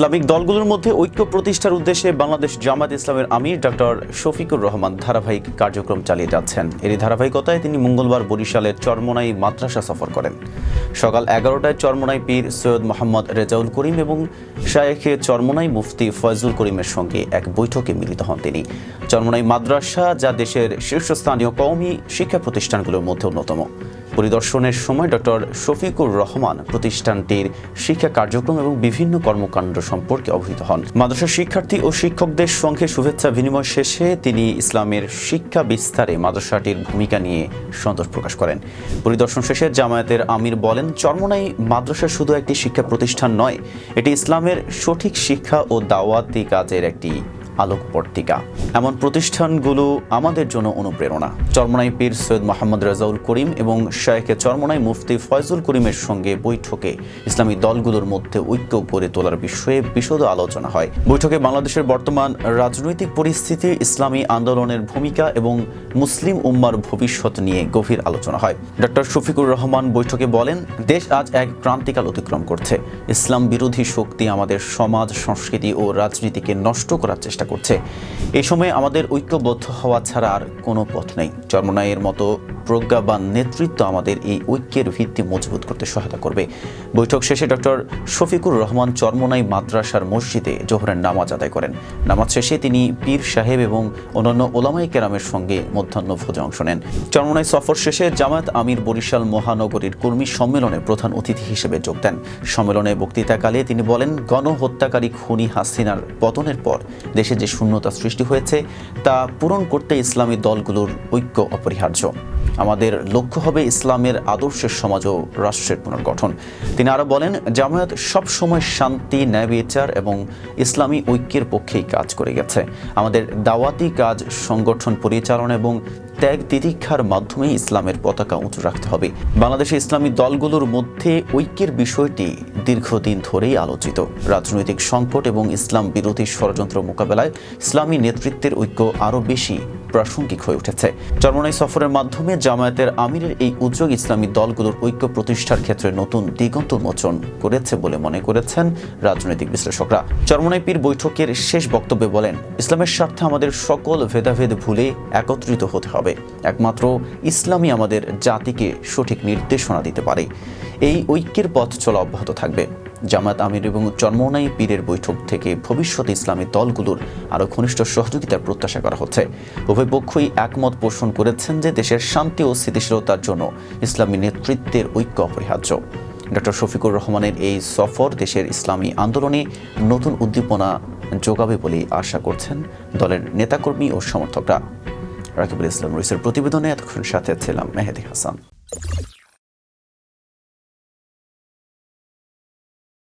Islamic দলগুলোর মধ্যে ঐক্য প্রতিষ্ঠার উদ্দেশ্যে বাংলাদেশ জামায়াত ইসলামের আমির ডক্টর শফিকুর রহমান ধারাবাহিক কার্যক্রম চালিয়ে যাচ্ছেন। এরই ধারাবাহিকতায় তিনি মঙ্গলবার বরিশালের চরমোনাই মাদ্রাসা সফর করেন। সকাল 11টায় চরমোনাই পীর সৈয়দ মোহাম্মদ রেজাউল করিম এবং শায়েখে চরমোনাই মুফতি ফয়জুল করিমের সঙ্গে এক বৈঠকে মিলিত হন তিনি। চরমোনাই মাদ্রাসা যা দেশের শীর্ষস্থানীয় কওমি শিক্ষা প্রতিষ্ঠানগুলোর মধ্যে অন্যতম। পরিদর্শনের সময় ডক্টর শফিকুর রহমান প্রতিষ্ঠানটির শিক্ষা কার্যক্রম এবং বিভিন্ন কর্মকাণ্ড সম্পর্কে অবহিত হন। মাদ্রাসার শিক্ষার্থী ও শিক্ষকদের সঙ্গে শুভেচ্ছা বিনিময় শেষে তিনি ইসলামের শিক্ষা বিস্তারে মাদ্রাসাটির ভূমিকা নিয়ে সন্তোষ প্রকাশ করেন। পরিদর্শন শেষে জামায়াতের আমির বলেন, চরমোনাই মাদ্রাসা শুধু একটি শিক্ষা প্রতিষ্ঠান নয়, এটি ইসলামের সঠিক শিক্ষা ও দাওয়াতি কাজের একটি আলোকবর্তিকা। এমন প্রতিষ্ঠানগুলো আমাদের জন্য অনুপ্রেরণা। চরমোনাই পীর সৈয়দ মোহাম্মদ রেজাউল করিম এবং শায়েখে চরমোনাই মুফতি ফয়জুল করিমের সঙ্গে বৈঠকে ইসলামী দলগুলোর মধ্যে ঐক্য গড়ে তোলার বিষয়ে বিশদ আলোচনা হয়। বৈঠকে বাংলাদেশের বর্তমান রাজনৈতিক পরিস্থিতি, ইসলামী আন্দোলনের ভূমিকা এবং মুসলিম উম্মার ভবিষ্যৎ নিয়ে গভীর আলোচনা হয়। ডক্টর শফিকুর রহমান বৈঠকে বলেন, দেশ আজ এক ক্রান্তিকাল অতিক্রম করছে। ইসলাম বিরোধী শক্তি আমাদের সমাজ, সংস্কৃতি ও রাজনীতিকে নষ্ট করার চেষ্টা করছে। এই সময়ে আমাদের ঐক্যবদ্ধ হওয়া ছাড়া আর কোনো পথ নেই। চরমোনাইয়ের মতো প্রজ্ঞাবান নেতৃত্ব আমাদের এই ঐক্যের ভিত্তি মজবুত করতে সহায়তা করবে। বৈঠক শেষে ডক্টর শফিকুর রহমান চরমোনাই মাদ্রাসার মসজিদে জোহরের নামাজ আদায় করেন। নামাজ শেষে তিনি পীর সাহেব এবং অন্যান্য ওলামায়ে কেরামের সঙ্গে মধ্যাহ্নভোজে অংশ নেন। চরমোনাই সফর শেষে জামায়াত আমির বরিশাল মহানগরীর কর্মী সম্মেলনে প্রধান অতিথি হিসেবে যোগ দেন। সম্মেলনে বক্তৃতাকালে তিনি বলেন, গণহত্যাকারী খুনি হাসিনার পতনের পর দেশে যে শূন্যতা সৃষ্টি হয়েছে তা পূরণ করতে ইসলামী দলগুলোর ঐক্য অপরিহার্য। আমাদের লক্ষ্য হবে ইসলামের আদর্শের সমাজ ও রাষ্ট্রের পুনর্গঠন। তিনি আরও বলেন, জামায়াত সবসময় শান্তি, ন্যায় বিচার এবং ইসলামী ঐক্যের পক্ষেই কাজ করে গেছে। আমাদের দাওয়াতি কাজ, সংগঠন পরিচালনা এবং ত্যাগ তিতিক্ষার মাধ্যমে ইসলামের পতাকা উঁচু রাখতে হবে। বাংলাদেশে ইসলামী দলগুলোর মধ্যে ঐক্যের বিষয়টি দীর্ঘদিন ধরেই আলোচিত। রাজনৈতিক সংকট এবং ইসলাম বিরোধী ষড়যন্ত্র মোকাবেলায় ইসলামী নেতৃত্বের ঐক্য আরও বেশি প্রাসঙ্গিক হয়ে উঠেছে। চরমোনাই সফরের মাধ্যমে জামায়াতের আমিরের এই উদ্যোগ ইসলামী দলগুলোর ঐক্য প্রতিষ্ঠার ক্ষেত্রে নতুন দিগন্ত উন্মোচন করেছে বলে মনে করেছেন রাজনৈতিক বিশ্লেষকরা। চরমোনাই পীর বৈঠকের শেষ বক্তব্যে বলেন, ইসলামের স্বার্থে আমাদের সকল ভেদাভেদ ভুলে একত্রিত হতে হবে। একমাত্র ইসলামই আমাদের জাতিকে সঠিক নির্দেশনা দিতে পারে। এই ঐক্যের পথ চলা অব্যাহত থাকবে। জামায়াত আমির এবং চরমোনাই পীরের বৈঠক থেকে ভবিষ্যতে ইসলামী দলগুলোর আরও ঘনিষ্ঠ সহযোগিতার প্রত্যাশা করা হচ্ছে। উভয় পক্ষই একমত পোষণ করেছেন যে দেশের শান্তি ও স্থিতিশীলতার জন্য ইসলামী নেতৃত্বের ঐক্য অপরিহার্য। ডক্টর শফিকুর রহমানের এই সফর দেশের ইসলামী আন্দোলনে নতুন উদ্দীপনা যোগাবে বলে আশা করছেন দলের নেতাকর্মী ও সমর্থকরা। রাকিবুল ইসলাম রইসের প্রতিবেদনে এতক্ষণ সাথে ছিলাম মেহেদি হাসান।